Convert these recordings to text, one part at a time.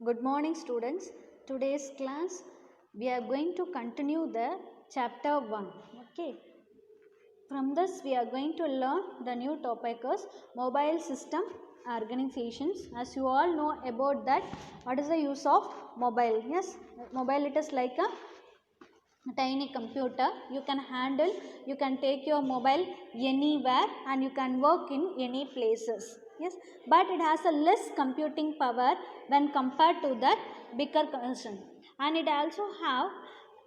Good morning students. Today's class we are going to continue the chapter 1. Okay. From this we are going to learn the new topic is mobile system organizations. As you all know about that, what is the use of mobile? Yes, mobile it is like a tiny computer. You can handle, you can take your mobile anywhere and you can work in any places. Yes, but it has a less computing power when compared to that bigger version, and it also have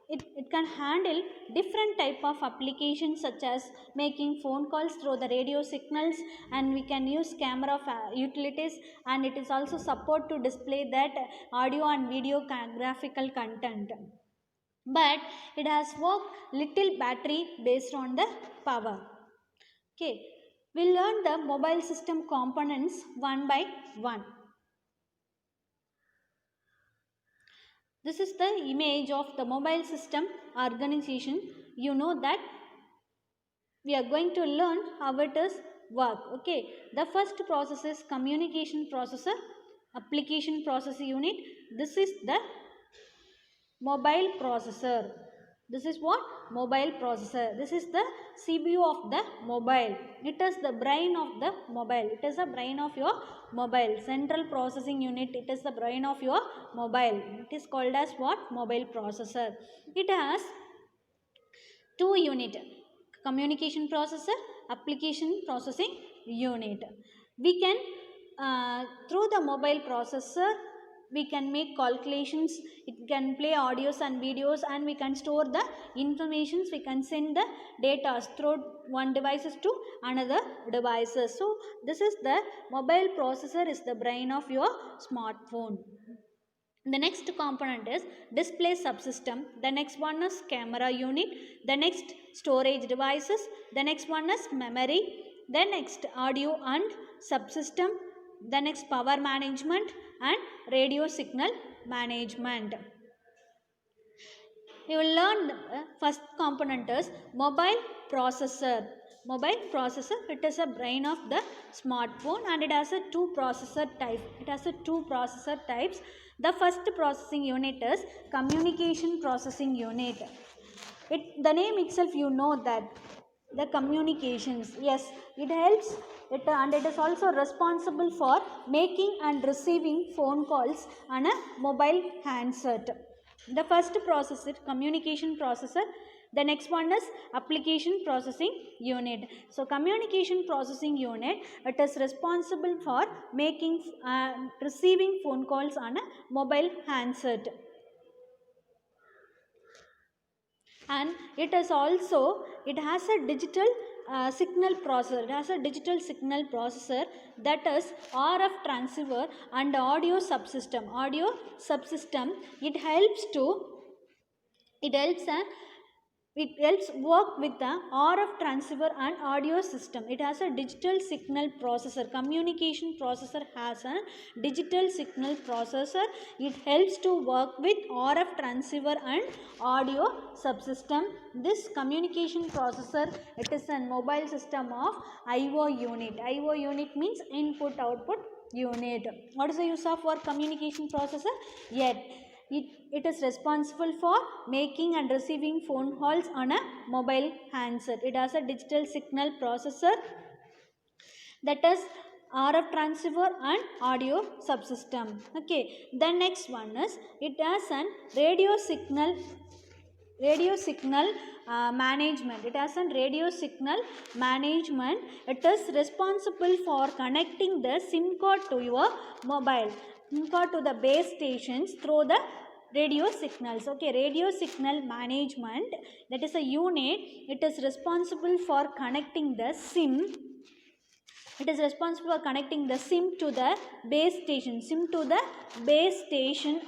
it can handle different type of applications such as making phone calls through the radio signals, and we can use camera utilities, and it is also support to display that audio and video graphical content, but it has work little battery based on the power. Okay, we'll learn the mobile system components one by one. This is the image of the mobile system organization. You know that we are going to learn how it is work. Okay, the first process is communication processor, application processor unit. This is the mobile processor. This is what? Mobile processor. This is the CPU of the mobile. It is the brain of the mobile. It is the brain of your mobile. Central processing unit. It is the brain of your mobile. It is called as what? Mobile processor. It has two unit. Communication processor, application processing unit. We can through the mobile processor we can make calculations, it can play audios and videos, and we can store the informations, we can send the data through one devices to another devices. So this is the mobile processor is the brain of your smartphone. The next component is display subsystem. The next one is camera unit. The next storage devices. The next one is memory. The next audio and subsystem. The next power management and radio signal management. You will learn the first component is mobile processor. Mobile processor, it is a brain of the smartphone, and it has a two processor type. It has a two processor types. The first processing unit is communication processing unit. The name itself you know that the communications. Yes, it helps it, and it is also responsible for making and receiving phone calls on a mobile handset. The first processor, communication processor. The next one is application processing unit. So communication processing unit, it is responsible for making receiving phone calls on a mobile handset, and it is also, it has a digital signal processor. It has a digital signal processor, that is RF transceiver and audio subsystem. Audio subsystem, it helps work with the RF transceiver and audio system. It has a digital signal processor. Communication processor has a digital signal processor. It helps to work with RF transceiver and audio subsystem. This communication processor, it is a mobile system of IO unit. IO unit means input output unit. What is the use of our communication processor? Yet it is responsible for making and receiving phone calls on a mobile handset. It has a digital signal processor, that is RF transceiver and audio subsystem. Okay, the next one is it has an radio signal management. It has a radio signal management. It is responsible for connecting the SIM card to your mobile, SIM card to the base stations through the radio signals. Okay, radio signal management, that is a unit. It is responsible for connecting the SIM. It is responsible for connecting the SIM to the base station,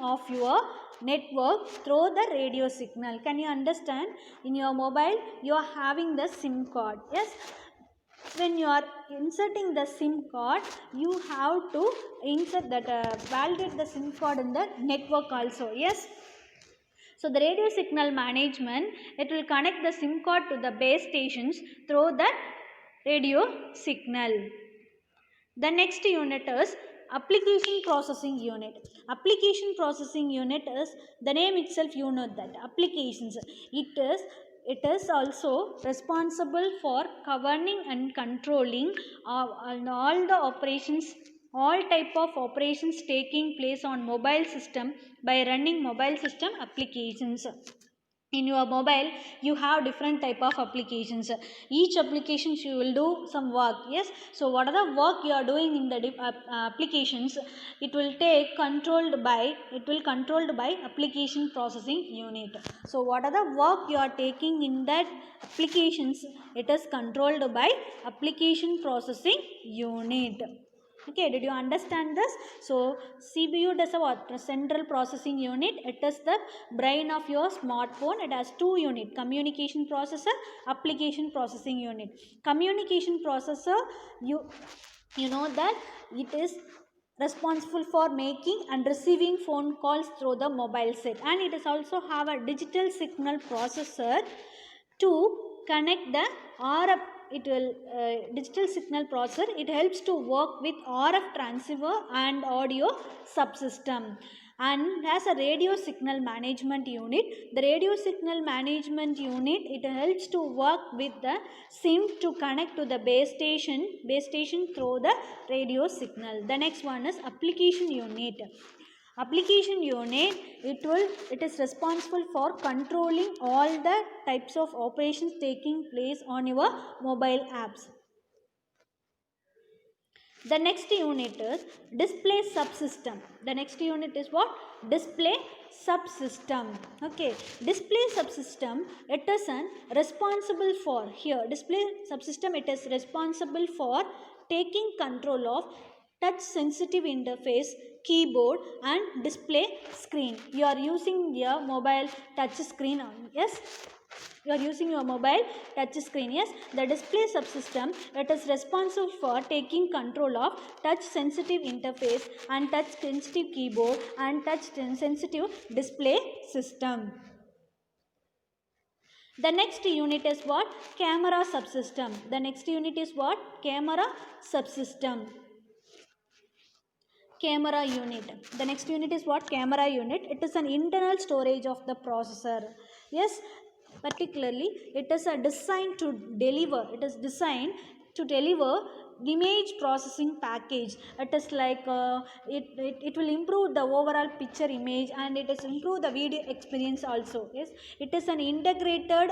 of your network through the radio signal. Can you understand? In your mobile you are having the SIM card. Yes, when you are inserting the SIM card, you have to insert that validate the SIM card in the network also. Yes, so the radio signal management, it will connect the SIM card to the base stations through the radio signal. The next unit is application processing unit. Application processing unit is the name itself, you know that applications. It is also responsible for governing and controlling all the operations, all type of operations taking place on mobile system by running mobile system applications. In your mobile you have different type of applications. Each application you will do some work. Yes, so what are the work you are doing in the applications, it will controlled by application processing unit. So what are the work you are taking in that applications, it is controlled by application processing unit. Okay, did you understand this? So CPU does a what? Central processing unit. It is the brain of your smartphone. It has two units: communication processor, application processing unit. Communication processor, you know that it is responsible for making and receiving phone calls through the mobile set, and it is also have a digital signal processor to connect the RF. It will digital signal processor, it helps to work with RF transceiver and audio subsystem, and has a radio signal management unit. The radio signal management unit, it helps to work with the SIM to connect to the base station through the radio signal. The next one is application unit. Application unit, it is responsible for controlling all the types of operations taking place on your mobile apps. The next unit is display subsystem. The next unit is what? Display subsystem. Okay, display subsystem, it is responsible for, here display subsystem, it is responsible for taking control of touch sensitive interface, keyboard and display screen. You are using your mobile touch screen on, yes, you are using your mobile touch screen. Yes, the display subsystem, it is responsible for taking control of touch sensitive interface and touch sensitive keyboard and touch sensitive display system. The next unit is what? Camera subsystem. The next unit is what? Camera subsystem. Camera unit. The next unit is what? Camera unit. It is an internal storage of the processor. Yes, particularly it is designed to deliver image processing package. It is like it will improve the overall picture image, and it is improve the video experience also. Yes, it is an integrated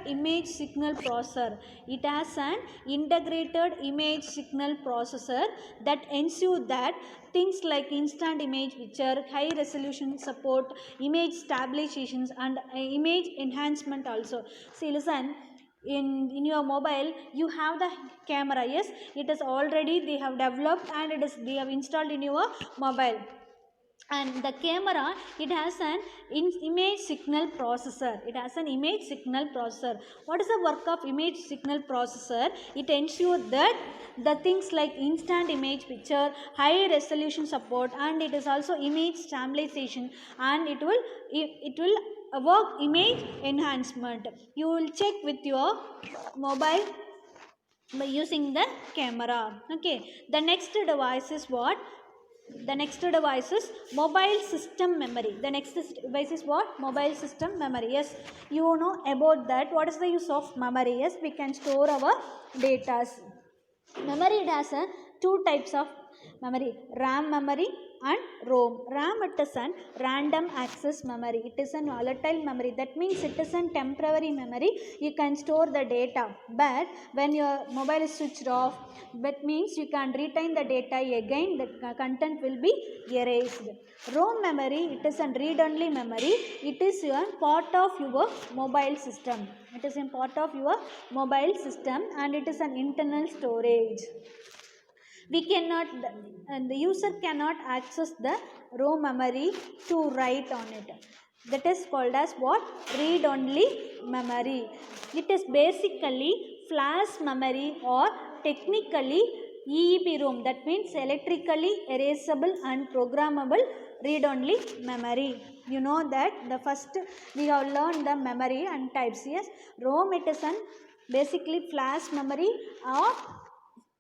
image signal processor. It has an integrated image signal processor that ensure that things like instant image picture, high resolution support, image stabilizations and image enhancement also. See, listen, in your mobile you have the camera. Yes, it is already they have developed and they have installed in your mobile. And the camera, it has an image signal processor. It has an image signal processor. What is the work of image signal processor? It ensures that the things like instant image picture, high resolution support, and it is also image stabilization, and it will work image enhancement. You will check with your mobile by using the camera. Okay, the next device is what? The next device is mobile system memory. The next device is what? Mobile system memory. Yes, you know about that. What is the use of memory? Yes, we can store our data. Memory, it has two types of memory: RAM memory and ROM. RAM, it is an random access memory. It is an volatile memory. That means it is a temporary memory. You can store the data, but when your mobile is switched off, that means you can retain the data again. The content will be erased. ROM memory, it is a read-only memory. It is a part of your mobile system. It is a part of your mobile system, and it is an internal storage. We cannot, the user cannot access the ROM memory to write on it. That is called as what? Read-only memory. It is basically flash memory or technically EEPROM. That means electrically erasable and programmable read-only memory. You know that the first we have learned the memory and types. Yes, ROM, it is an basically flash memory or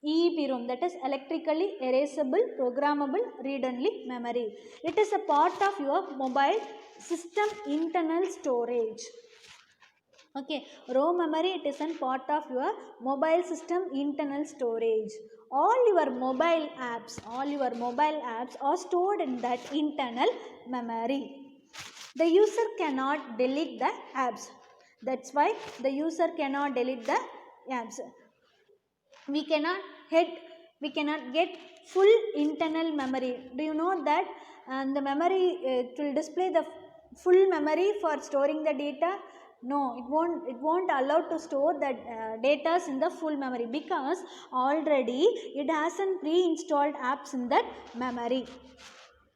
EEPROM, that is electrically erasable programmable read-only memory. It is a part of your mobile system internal storage. Okay, ROM memory, it is a part of your mobile system internal storage. All your mobile apps are stored in that internal memory. The user cannot delete the apps. That's why the user cannot delete the apps. We cannot get full internal memory. Do you know that the memory, it will display the full memory for storing the data? No, it won't allow to store the data in the full memory, because already it has some pre-installed apps in that memory.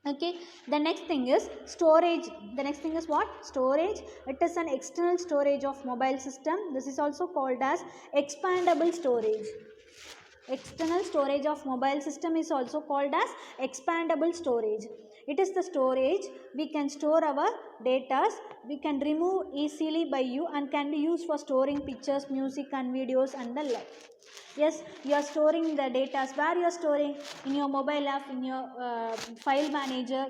Okay, the next thing is storage. The next thing is what? Storage. It is an external storage of mobile system. This is also called as expandable storage. External storage of mobile system is also called as expandable storage. It is the storage we can store our data. We can remove easily by you and can be used for storing pictures, music and videos and the like. Yes, you are storing the data. Where you are storing? In your mobile app, in your file manager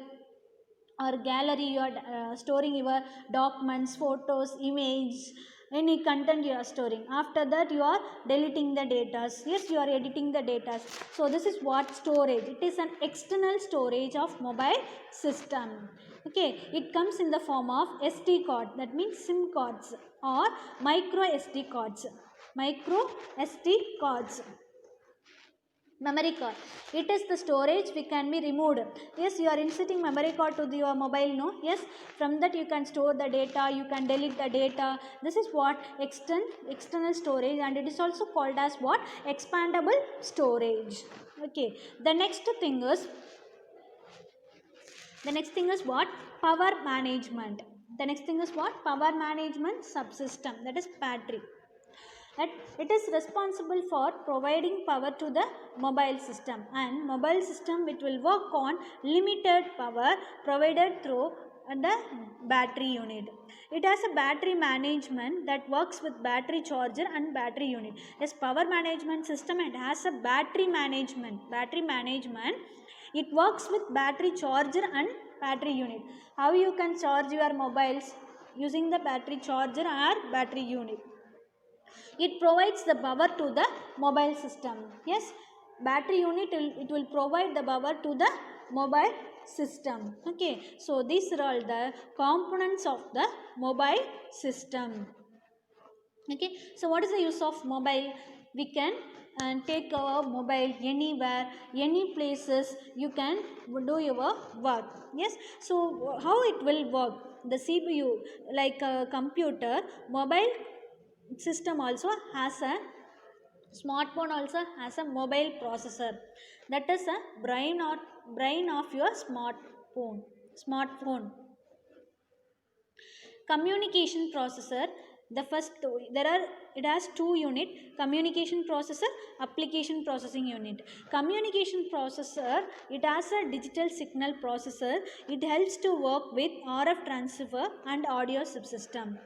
or gallery. You are storing your documents, photos, image, any content you are storing. After that you are deleting the data. Yes, you are editing the data. So this is what storage. It is an external storage of mobile system. Okay, it comes in the form of SD card, that means SIM cards, or micro SD cards. Micro SD cards. Memory card, it is the storage we can be removed. Yes, you are inserting memory card to your mobile, no? Yes, from that you can store the data, you can delete the data. This is what external storage, and it is also called as what? Expandable storage. Okay, the next thing is what? Power management. The next thing is what? Power management subsystem, that is battery. That it is responsible for providing power to the mobile system, and mobile system it will work on limited power provided through the battery unit. It has a battery management that works with battery charger and battery unit. As power management system, it has a battery management. It works with battery charger and battery unit. How you can charge your mobiles? Using the battery charger or battery unit. It provides the power to the mobile system. Yes, battery unit it will provide the power to the mobile system. Okay, so these are all the components of the mobile system. Okay, so what is the use of mobile? We can take our mobile anywhere, any places you can do your work. Yes, so how it will work? The CPU, like a computer, mobile system also has a smartphone, also has a mobile processor, that is a brain of your smartphone. Communication processor, the first there are it has two unit: communication processor, application processing unit. Communication processor, it has a digital signal processor. It helps to work with RF transfer and audio subsystem.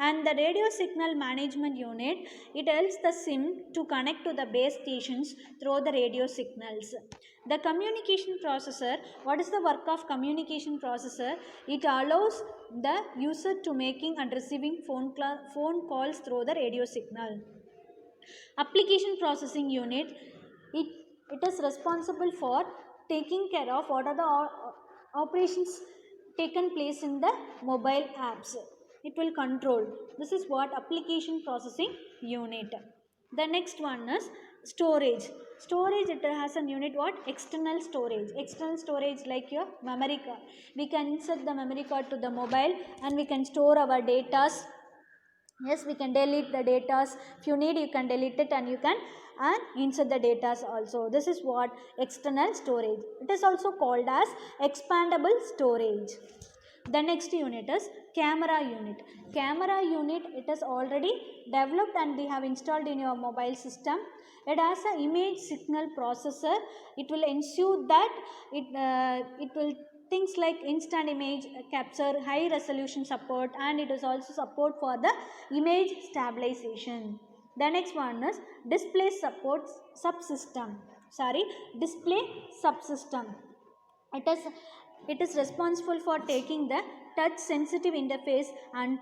And the radio signal management unit, it helps the SIM to connect to the base stations through the radio signals. The communication processor, what is the work of communication processor? It allows the user to making and receiving phone calls through the radio signal. Application processing unit, it is responsible for taking care of what are the operations taken place in the mobile apps. It will control. This is what application processing unit. The next one is storage. Storage, it has a unit what? External storage. External storage, like your memory card. We can insert the memory card to the mobile and we can store our data. Yes, we can delete the data. If you need, you can delete it, and you can insert the data also. This is what? External storage. It is also called as expandable storage. The next unit is camera unit. Camera unit, it is already developed and we have installed in your mobile system. It has an image signal processor. It will ensure that it will things like instant image capture, high resolution support, and it is also support for the image stabilization. The next one is display support subsystem. Display subsystem. It is it is responsible for taking the touch sensitive interface and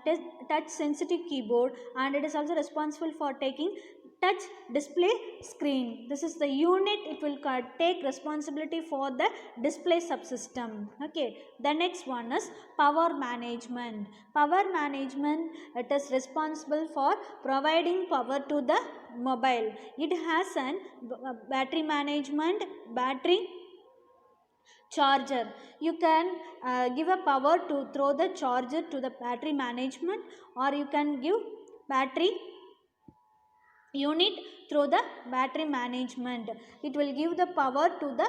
touch sensitive keyboard, and it is also responsible for taking touch display screen. This is the unit, it will take responsibility for the display subsystem. Okay, the next one is power management. Power management, it is responsible for providing power to the mobile. It has an battery management, battery charger. You can give a power to throw the charger to the battery management, or you can give battery unit through the battery management. It will give the power to the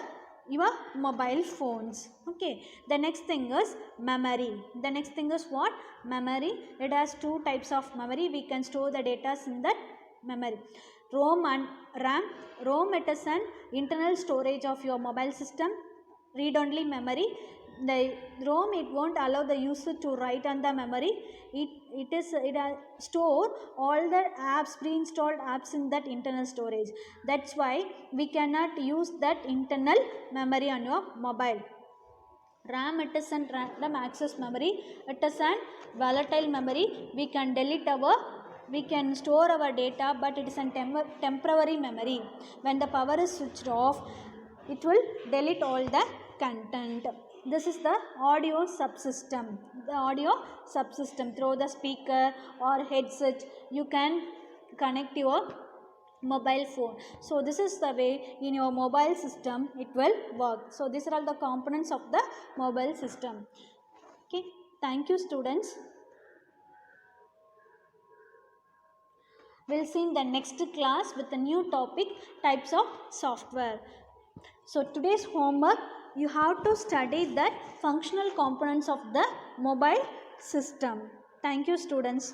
your mobile phones. Okay, the next thing is memory. The next thing is what? Memory. It has two types of memory. We can store the data in that memory, ROM and RAM. ROM, it is an internal storage of your mobile system, read only memory. The ROM, it won't allow the user to write on the memory. It store all the apps, pre-installed apps in that internal storage. That's why we cannot use that internal memory on your mobile. RAM, it is an random access memory. It is an volatile memory. We can store our data, but it is a temporary memory. When the power is switched off, it will delete all the content. This is the audio subsystem. The audio subsystem, through the speaker or headset, you can connect your mobile phone. So this is the way in your mobile system it will work. So these are all the components of the mobile system. Okay, thank you students. We'll see in the next class with a new topic, types of software. So today's homework, you have to study the functional components of the mobile system. Thank you students.